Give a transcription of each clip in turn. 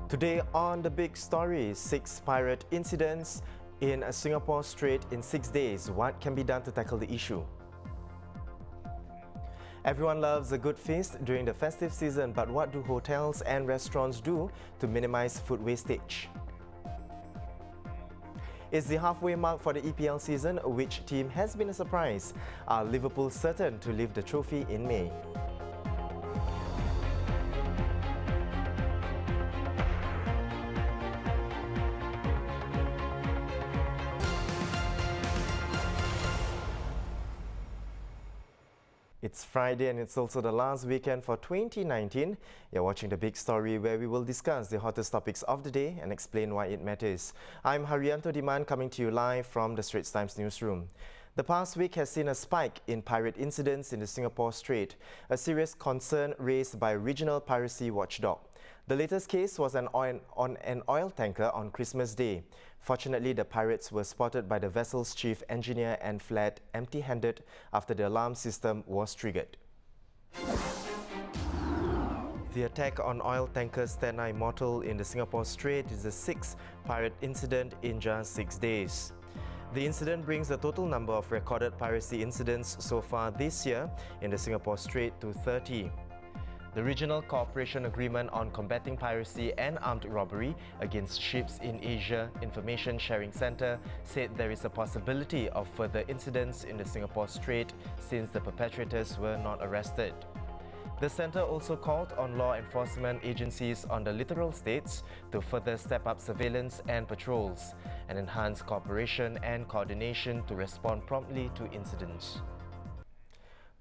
Today on The Big Story, 6 pirate incidents in a Singapore Strait in 6 days. What can be done to tackle the issue? Everyone loves a good feast during the festive season, but what do hotels and restaurants do to minimize food wastage? It's the halfway mark for the EPL season. Which team has been a surprise? Are Liverpool certain to lift the trophy in May? It's Friday and it's also the last weekend for 2019. You're watching The Big Story, where we will discuss the hottest topics of the day and explain why it matters. I'm Haryanto Diman, coming to you live from the Straits Times newsroom. The past week has seen a spike in pirate incidents in the Singapore Strait, a serious concern raised by regional piracy watchdog. The latest case was on an oil tanker on Christmas Day. Fortunately, the pirates were spotted by the vessel's chief engineer and fled empty-handed after the alarm system was triggered. The attack on oil tanker Stena Immortal in the Singapore Strait is the 6th pirate incident in just 6 days. The incident brings the total number of recorded piracy incidents so far this year in the Singapore Strait to 30. The Regional Cooperation Agreement on Combating Piracy and Armed Robbery Against Ships in Asia Information Sharing Centre said there is a possibility of further incidents in the Singapore Strait since the perpetrators were not arrested. The centre also called on law enforcement agencies on the littoral states to further step up surveillance and patrols and enhance cooperation and coordination to respond promptly to incidents.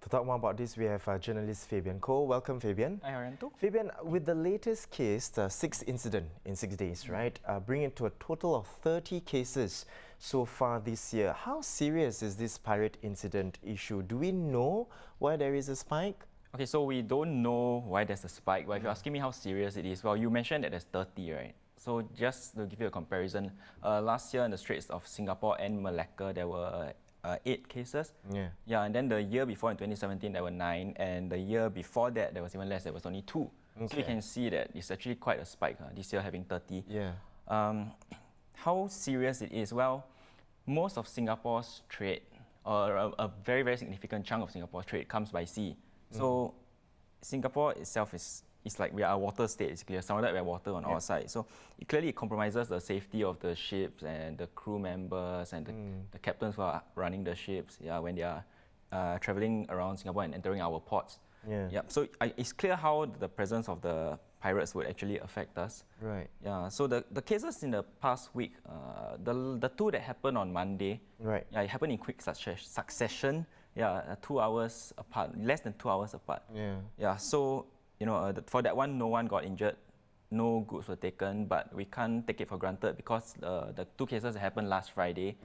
To talk more about this, we have journalist Fabian Koh. Welcome, Fabian. Hi, Haryanto. Fabian, with the latest case, the 6th incident in 6 days, right, bringing it to a total of 30 cases so far this year. How serious is this pirate incident issue? Do we know why there is a spike? Okay, so we don't know why there's a spike, but if you're asking me how serious it is, well, you mentioned that there's 30, right? So just to give you a comparison, last year in the Straits of Singapore and Malacca, there were 8 cases. Yeah, and then the year before in 2017 there were 9, and the year before that there was even less, there was only 2. Okay. So you can see that it's actually quite a spike, this year having 30. Yeah. How serious it is? Well, most of Singapore's trade, or a very, very significant chunk of Singapore's trade comes by sea. So Singapore itself is like we are a water state, basically, surrounded by water on all sides. So it clearly compromises the safety of the ships and the crew members and the captains who are running the ships, when they are traveling around Singapore and entering our ports. So it's clear how the presence of the pirates would actually affect us. Right. Yeah. So the cases in the past week, the 2 that happened on Monday, it happened in quick succession. 2 hours apart, less than 2 hours apart. So for that one, no one got injured, no goods were taken, but we can't take it for granted because the 2 cases that happened last Friday.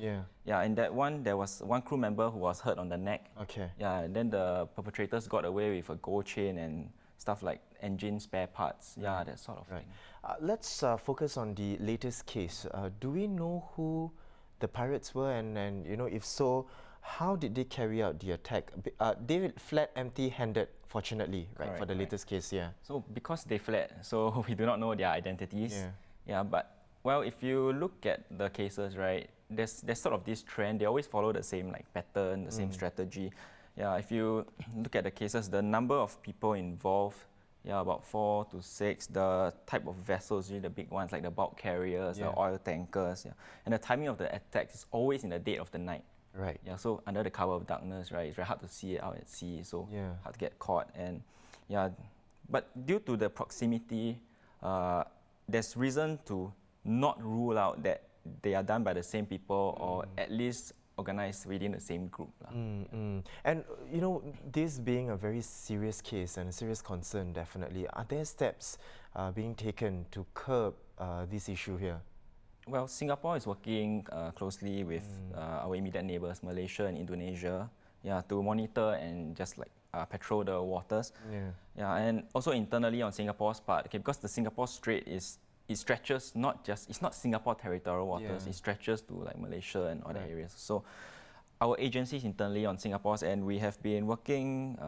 In that one, there was one crew member who was hurt on the neck. And then the perpetrators got away with a gold chain and stuff like engine spare parts. That sort of thing. Let's focus on the latest case. Do we know who the pirates were, and if so, how did they carry out the attack? They fled empty-handed, fortunately, right, for the latest case, So because they fled, so we do not know their identities. But, well, if you look at the cases, right, there's sort of this trend. They always follow the same pattern, the same strategy. If you look at the cases, the number of people involved, about 4 to 6. The type of vessels, usually the big ones like the bulk carriers, the oil tankers. And the timing of the attack is always in the dead of the night. Right. So under the cover of darkness, right, it's very hard to see it out at sea, so hard to get caught. And but due to the proximity, there's reason to not rule out that they are done by the same people or at least organized within the same group. And this being a very serious case and a serious concern, definitely, are there steps being taken to curb this issue here? Well, Singapore is working closely with our immediate neighbours, Malaysia and Indonesia, to monitor and just patrol the waters. And also internally on Singapore's part, because the Singapore Strait it stretches it's not Singapore territorial waters, it stretches to Malaysia and other areas. So our agencies internally on Singapore's end, we have been working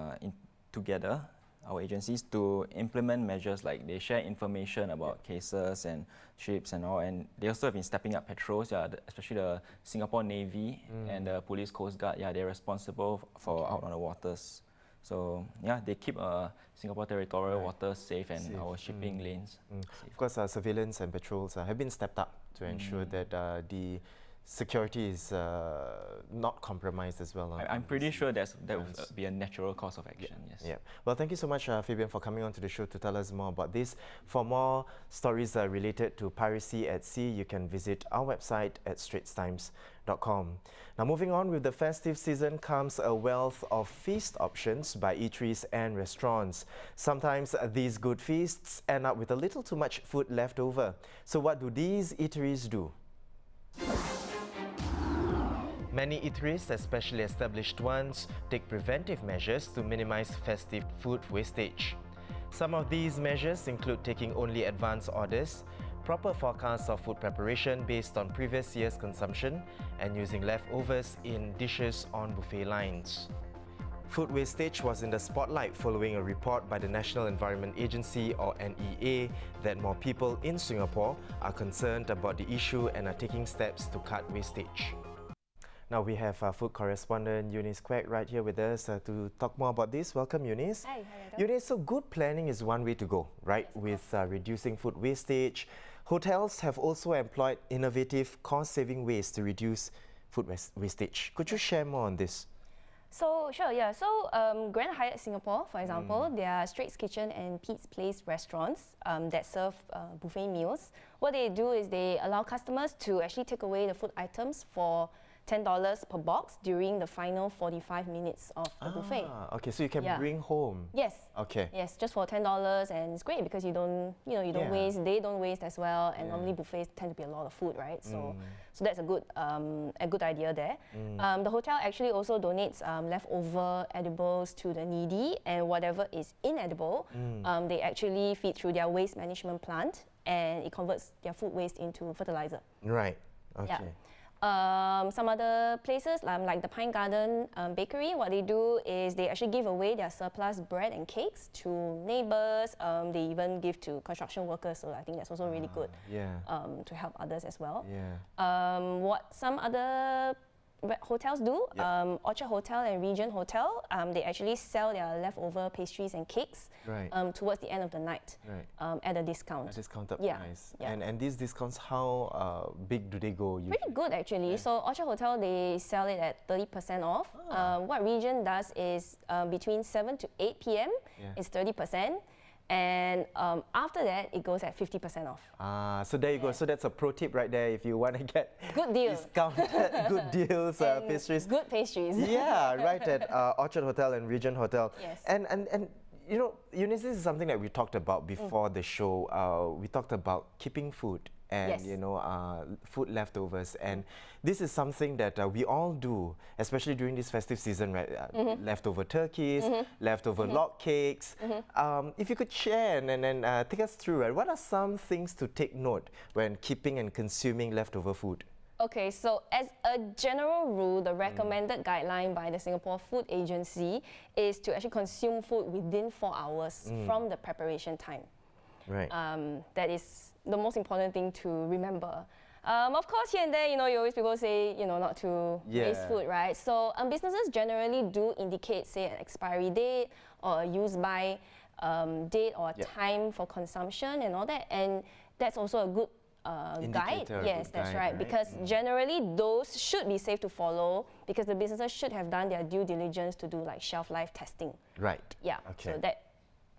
together our agencies to implement measures like they share information about cases and trips and all, and they also have been stepping up patrols, especially the Singapore Navy and the Police Coast Guard. Yeah, they're responsible for out on the waters. So yeah, they keep Singapore territorial waters safe and our shipping lanes safe. Of course, surveillance and patrols have been stepped up to ensure that the security is not compromised as well. I'm pretty sure that will be a natural course of action, yes. Yeah. Well, thank you so much, Fabian, for coming on to the show to tell us more about this. For more stories related to piracy at sea, you can visit our website at straitstimes.com. Now, moving on, with the festive season comes a wealth of feast options by eateries and restaurants. Sometimes these good feasts end up with a little too much food left over. So what do these eateries do? Many eateries, especially established ones, take preventive measures to minimize festive food wastage. Some of these measures include taking only advance orders, proper forecasts of food preparation based on previous year's consumption, and using leftovers in dishes on buffet lines. Food wastage was in the spotlight following a report by the National Environment Agency, or NEA, that more people in Singapore are concerned about the issue and are taking steps to cut wastage. Now we have food correspondent Eunice Quek right here with us to talk more about this. Welcome, Eunice. Hi. Eunice, so good planning is one way to go, right? With reducing food wastage. Hotels have also employed innovative, cost-saving ways to reduce food wastage. Could you share more on this? So, sure, yeah. So, Grand Hyatt Singapore, for example, their Straits Kitchen and Pete's Place restaurants that serve buffet meals. What they do is they allow customers to actually take away the food items for $10 per box during the final 45 minutes of the buffet. Okay, so you can bring home. Yes. Okay. Yes, just for $10, and it's great because you don't waste. They don't waste as well, and normally buffets tend to be a lot of food, right? So that's a good idea there. The hotel actually also donates leftover edibles to the needy, and whatever is inedible, they actually feed through their waste management plant, and it converts their food waste into fertilizer. Right. Okay. Yeah. Some other places, like the Pine Garden Bakery, what they do is they actually give away their surplus bread and cakes to neighbors. They even give to construction workers, so I think that's also really good to help others as well. Yeah. What some other hotels do, Orchard Hotel and Regent Hotel, they actually sell their leftover pastries and cakes towards the end of the night at a discount. A discounted price. Yeah. And these discounts, how big do they go usually? Pretty good actually. So Orchard Hotel, they sell it at 30% off. What Regent does is between 7 to 8 p.m. it's 30%. And after that, it goes at 50% off. So there you go. So that's a pro tip right there if you want to get good deals, discounted good deals, pastries. Good pastries. Yeah, right at Orchard Hotel and Regent Hotel. Yes. And you know, Eunice, this is something that we talked about before the show. We talked about keeping food and food leftovers, and this is something that we all do, especially during this festive season, right? Leftover turkeys, leftover log cakes. If you could share and then take us through, right? What are some things to take note when keeping and consuming leftover food? Okay, so as a general rule, the recommended guideline by the Singapore Food Agency is to actually consume food within 4 hours from the preparation time. Right. That is the most important thing to remember. Of course, here and there, you always people say, not to waste food, right? So businesses generally do indicate, say, an expiry date or a use-by date or a time for consumption and all that. And that's also a good guide. Yes, that's right. Because generally, those should be safe to follow because the businesses should have done their due diligence to do like shelf life testing. Right. Yeah. Okay. So that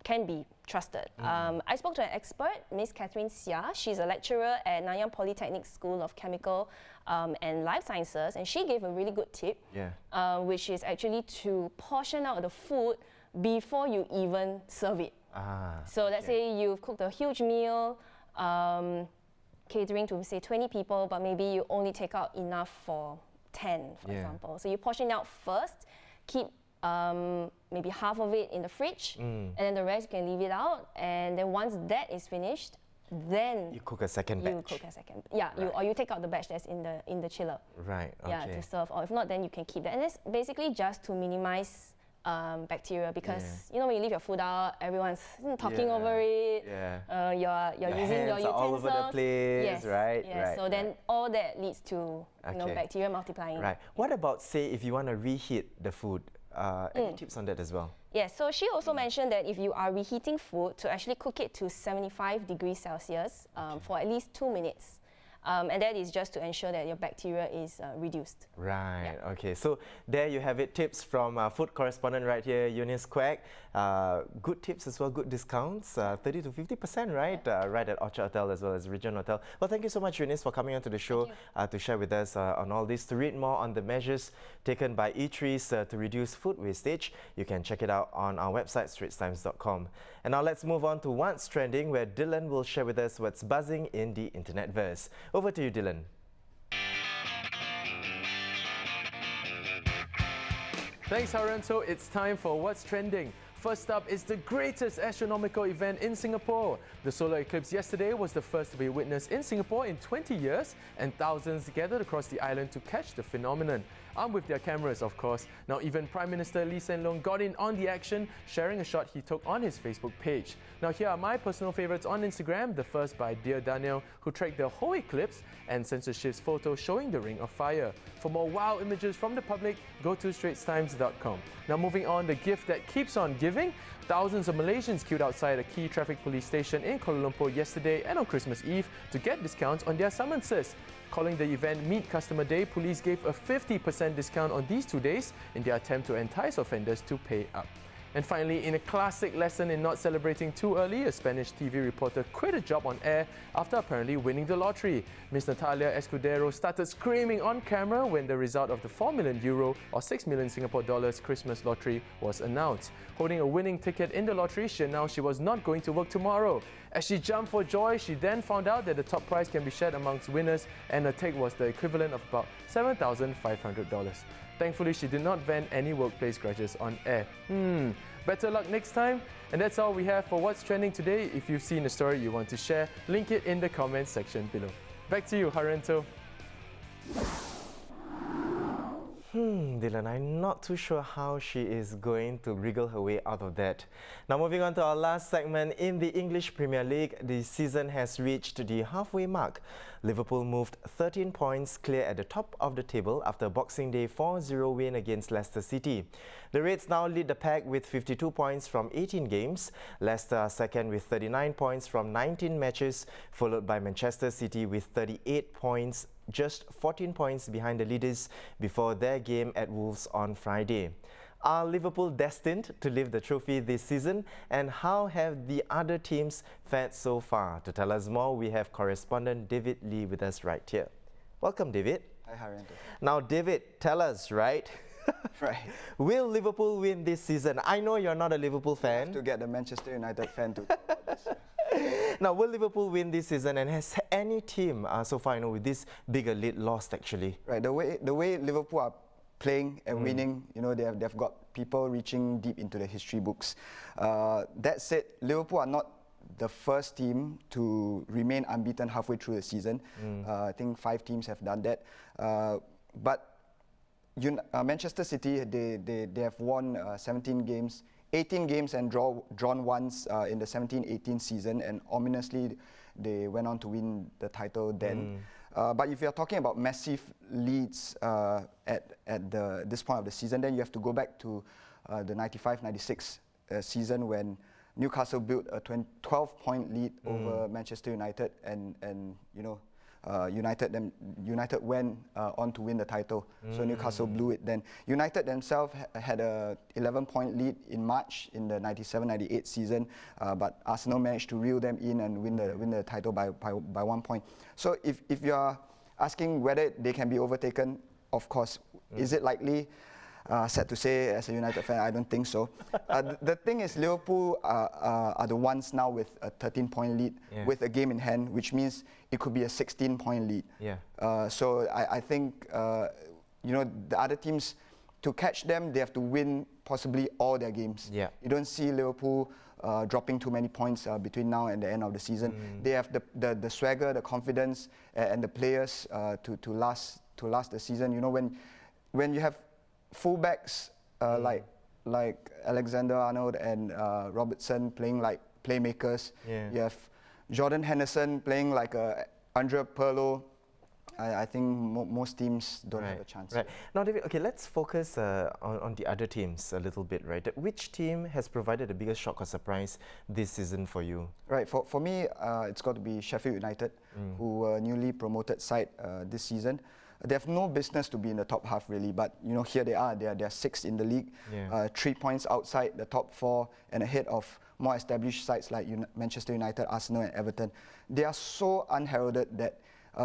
can be trusted. I spoke to an expert, Miss Catherine Xia. She's a lecturer at Nanyang Polytechnic School of Chemical and Life Sciences, and she gave a really good tip, which is actually to portion out the food before you even serve it. So let's say you've cooked a huge meal, catering to say 20 people, but maybe you only take out enough for 10, for example. So you portion out first, keep maybe half of it in the fridge, and then the rest you can leave it out. And then once that is finished, then you cook a second batch. You cook a second, or you take out the batch that's in the chiller. Right. Okay. Yeah, to serve. Or if not, then you can keep that. And it's basically just to minimize bacteria, because you know, when you leave your food out, everyone's talking over it. You're using your utensils. All over the place, yes, right? Yes. Right, so then all that leads to bacteria multiplying. Right. What about, say, if you want to reheat the food? Any tips on that as well? Yes, so she also mentioned that if you are reheating food, to actually cook it to 75 degrees Celsius for at least 2 minutes. And that is just to ensure that your bacteria is reduced. Right, okay. So there you have it, tips from food correspondent right here, Eunice Quack. Good tips as well, good discounts, 30 to 50%, right? Right at Orchard Hotel as well as Regent Hotel. Well, thank you so much, Eunice, for coming onto the show to share with us on all this. To read more on the measures taken by eateries to reduce food wastage, you can check it out on our website, straitstimes.com. And now let's move on to What's Trending, where Dylan will share with us what's buzzing in the internetverse. Over to you, Dylan. Thanks, Haranto. It's time for What's Trending. First up is the greatest astronomical event in Singapore. The solar eclipse yesterday was the first to be witnessed in Singapore in 20 years, and thousands gathered across the island to catch the phenomenon. Armed with their cameras, of course. Now, even Prime Minister Lee Hsien Loong got in on the action, sharing a shot he took on his Facebook page. Now, here are my personal favorites on Instagram. The first by Dear Daniel, who tracked the whole eclipse, and Censorship's photo showing the ring of fire. For more wow images from the public, go to straitstimes.com. Now, moving on, the gift that keeps on giving. Thousands of Malaysians queued outside a key traffic police station in Kuala Lumpur yesterday and on Christmas Eve to get discounts on their summonses. Calling the event Meet Customer Day, police gave a 50% discount on these 2 days in their attempt to entice offenders to pay up. And finally, in a classic lesson in not celebrating too early, a Spanish TV reporter quit a job on air after apparently winning the lottery. Miss Natalia Escudero started screaming on camera when the result of the €4 million or 6 million Singapore dollars Christmas lottery was announced. Holding a winning ticket in the lottery, she announced she was not going to work tomorrow. As she jumped for joy, she then found out that the top prize can be shared amongst winners, and her take was the equivalent of about $7,500. Thankfully, she did not vent any workplace grudges on air. Better luck next time. And that's all we have for What's Trending today. If you've seen a story you want to share, link it in the comments section below. Back to you, Haranto. Dylan, I'm not too sure how she is going to wriggle her way out of that. Now, moving on to our last segment. In the English Premier League, the season has reached the halfway mark. Liverpool moved 13 points clear at the top of the table after a Boxing Day 4-0 win against Leicester City. The Reds now lead the pack with 52 points from 18 games. Leicester are second with 39 points from 19 matches, followed by Manchester City with 38 points, just 14 points behind the leaders before their game at Wolves on Friday. Are Liverpool destined to lift the trophy this season? And how have the other teams fared so far? To tell us more, we have correspondent David Lee with us right here. Welcome, David. Hi, Haranto. Now, David, tell us, right? Right. Will Liverpool win this season? I know you're not a Liverpool fan. You have to get the Manchester United fan to talk about this. Now, will Liverpool win this season, and has any team so far, with this bigger lead lost actually? Right. The way Liverpool are playing and winning, they've got people reaching deep into the history books. That said, Liverpool are not the first team to remain unbeaten halfway through the season. I think 5 teams have done that. But Manchester City, they have won 17 games, 18 games and drawn once in the 17-18 season, and ominously they went on to win the title then. But if you're talking about massive leads at this point of the season, then you have to go back to the 95-96 season when Newcastle built a 12-point lead over Manchester United, and United went on to win the title. So Newcastle blew it then. United themselves had a 11-point lead in March in the 97-98 season, but Arsenal managed to reel them in and win the title by 1 point. So if you are asking whether they can be overtaken, of course. Is it likely? Sad to say, as a United fan, I don't think so. The thing is, Liverpool are the ones now with a 13-point lead with a game in hand, which means it could be a 16-point lead. So I think the other teams, to catch them, they have to win possibly all their games. You don't see Liverpool dropping too many points between now and the end of the season. They have the swagger, the confidence, and the players to last the season. When you have fullbacks like like Alexander-Arnold and Robertson playing like playmakers. Yeah. You have Jordan Henderson playing like Andre Pirlo. I think most teams don't have a chance. Right. Now, David, okay, let's focus on the other teams a little bit, right? Which team has provided the biggest shock or surprise this season for you? Right. For me, it's got to be Sheffield United, who were newly promoted side this season. They have no business to be in the top half, really, but you know, here they are. They're sixth in the league, 3 points outside the top 4 and ahead of more established sides like Manchester United, Arsenal, and Everton. They are so unheralded that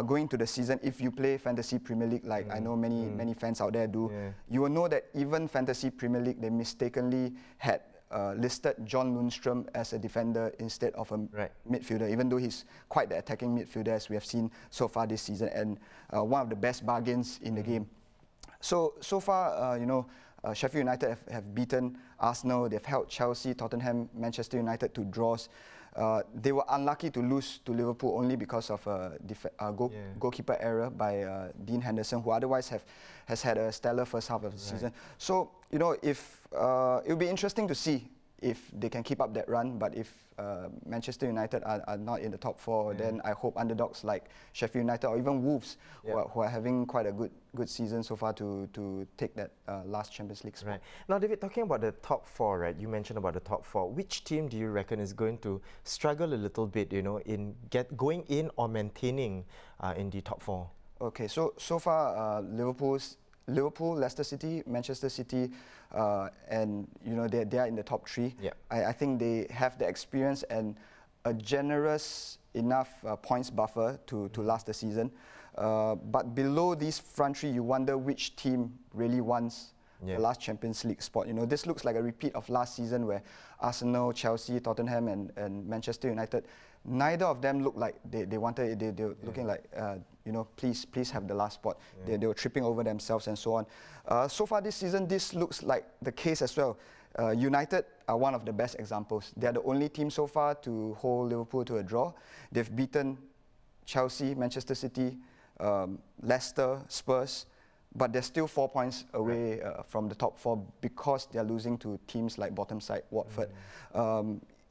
going to the season, if you play Fantasy Premier League, like I know many fans out there do, you will know that even Fantasy Premier League, they mistakenly had listed John Lundstrom as a defender instead of a midfielder, even though he's quite the attacking midfielder as we have seen so far this season, and one of the best bargains in the game. So far, you know, Sheffield United have beaten Arsenal, they've held Chelsea, Tottenham, Manchester United to draws. They were unlucky to lose to Liverpool only because of a goalkeeper error by Dean Henderson, who otherwise has had a stellar first half of the season. So, you know, if it will be interesting to see if they can keep up that run, but if Manchester United are not in the top 4, then I hope underdogs like Sheffield United or even Wolves, who are having quite a good season so far, to take that last Champions League spot. Right. Now, David, talking about the top 4, right? You mentioned about the top 4. Which team do you reckon is going to struggle a little bit, you know, in going in or maintaining in the top 4? Okay, so far Liverpool, Leicester City, Manchester City, and you know they are in the top 3. I think they have the experience and a generous enough points buffer to last the season. But below these front 3, you wonder which team really wants the last Champions League spot. You know, this looks like a repeat of last season where Arsenal, Chelsea, Tottenham, and Manchester United, neither of them looked like they wanted it. They were looking like, you know, please have the last spot. They were tripping over themselves and so on. So far this season, this looks like the case as well. United are one of the best examples. They are the only team so far to hold Liverpool to a draw. They've beaten Chelsea, Manchester City, Leicester, Spurs, but they're still 4 points away from the top 4 because they're losing to teams like bottom side Watford.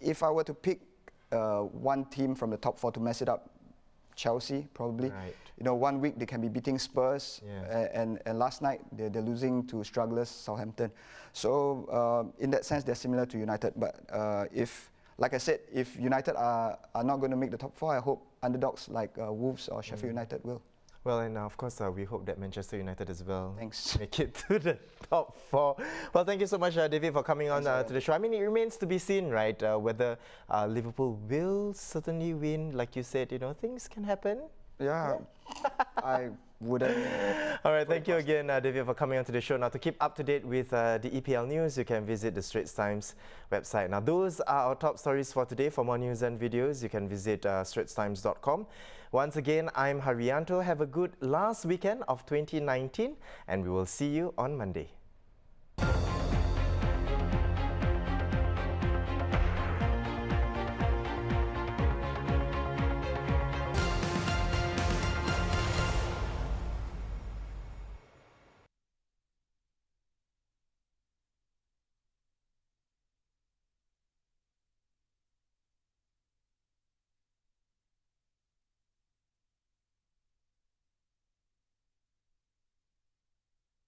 If I were to pick one team from the top 4 to mess it up, Chelsea probably. You know, one week they can be beating Spurs, and last night they're losing to strugglers Southampton. So in that sense, they're similar to United. But if, like I said, if United are not going to make the top 4, I hope underdogs like Wolves or Sheffield United will. Well, and of course, we hope that Manchester United as well Thanks. make it to the top 4. Well, thank you so much, David, for coming on to the show. I mean, it remains to be seen, right, whether Liverpool will certainly win. Like you said, you know, things can happen. Yeah, I wouldn't. All right, thank you again, David, for coming on to the show. Now, to keep up to date with the EPL news, you can visit the Straits Times website. Now, those are our top stories for today. For more news and videos, you can visit straitstimes.com. Once again, I'm Haryanto. Have a good last weekend of 2019, and we will see you on Monday.